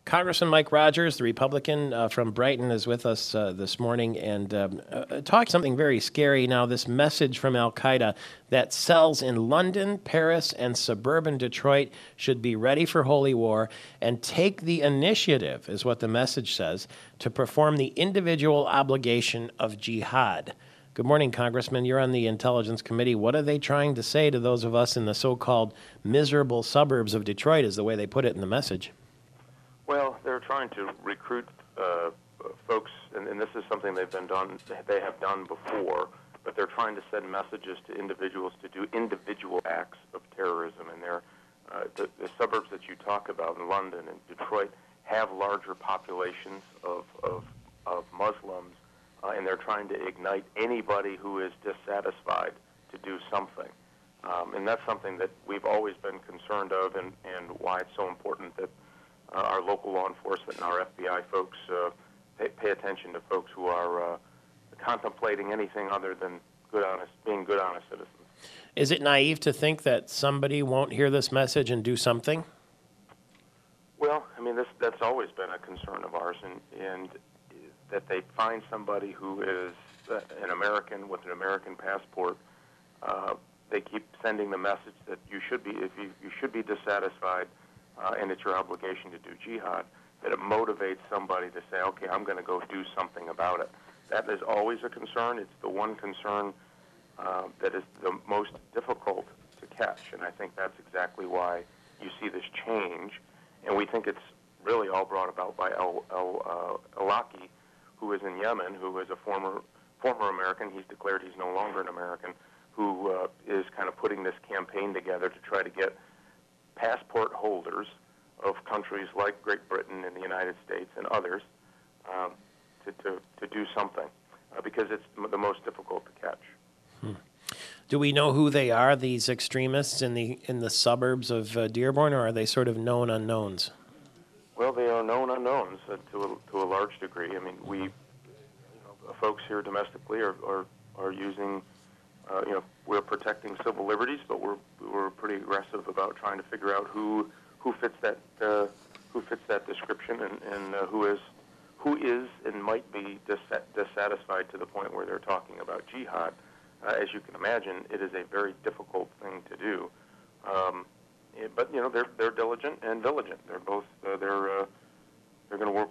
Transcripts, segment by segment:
Congressman Mike Rogers, the Republican from Brighton, is with us this morning and talking something very scary now. This message from Al-Qaeda that cells in London, Paris, and suburban Detroit should be ready for holy war and take the initiative, is what the message says, to perform the individual obligation of jihad. Good morning, Congressman. You're on the Intelligence Committee. What are they trying to say to those of us in the so-called miserable suburbs of Detroit, is the way they put it in the message? Well, they're trying to recruit folks, and this is something they have done before, but they're trying to send messages to individuals to do individual acts of terrorism. And the suburbs that you talk about in London and Detroit have larger populations of Muslims, and they're trying to ignite anybody who is dissatisfied to do something. And that's something that we've always been concerned of, and why it's so important that our local law enforcement and our FBI folks pay attention to folks who are contemplating anything other than being good, honest citizens. Is it naive to think that somebody won't hear this message and do something? Well, I mean, that's always been a concern of ours, and that they find somebody who is an American with an American passport. They keep sending the message that you should be dissatisfied. And it's your obligation to do jihad, that it motivates somebody to say, okay, I'm going to go do something about it. That is always a concern. It's the one concern that is the most difficult to catch, and I think that's exactly why you see this change. And we think it's really all brought about by al-Awlaki, who is in Yemen, who is a former American. He's declared he's no longer an American, who is kind of putting this campaign together to try to get passport holders of countries like Great Britain and the United States and others to do something, because it's the most difficult to catch. Do we know who they are, these extremists in the suburbs of Dearborn, or are they sort of known unknowns? Well, they are known unknowns to a large degree. I mean, folks here domestically are using. We're protecting civil liberties, but we're pretty aggressive about trying to figure out who fits that description, and who is and might be dissatisfied to the point where they're talking about jihad. As you can imagine, it is a very difficult thing to do. But they're diligent and diligent. They're both they're going to work.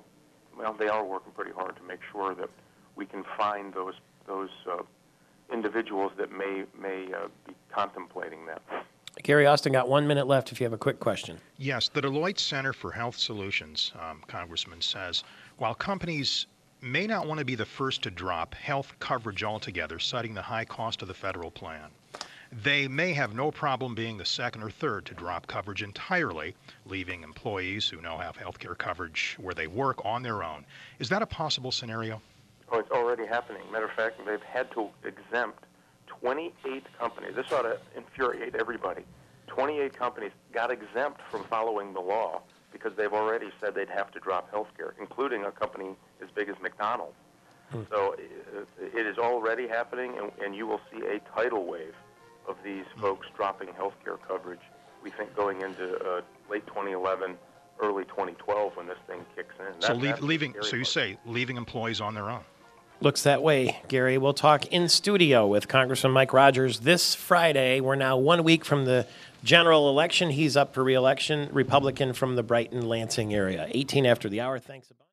Well, they are working pretty hard to make sure that we can find those individuals that may be contemplating that. Gary Austin, got 1 minute left if you have a quick question. Yes, the Deloitte Center for Health Solutions, Congressman, says, while companies may not want to be the first to drop health coverage altogether, citing the high cost of the federal plan, they may have no problem being the second or third to drop coverage entirely, leaving employees who now have health care coverage where they work on their own. Is that a possible scenario? Oh, it's already happening. Matter of fact, they've had to exempt 28 companies. This ought to infuriate everybody. 28 companies got exempt from following the law because they've already said they'd have to drop health care, including a company as big as McDonald's. So it is already happening, and you will see a tidal wave of these folks dropping health care coverage, we think, going into late 2011, early 2012 when this thing kicks in. So you say leaving employees on their own. Looks that way, Gary. We'll talk in studio with Congressman Mike Rogers this Friday. We're now 1 week from the general election. He's up for re-election, Republican from the Brighton-Lansing area. 18 after the hour. Thanks a bunch.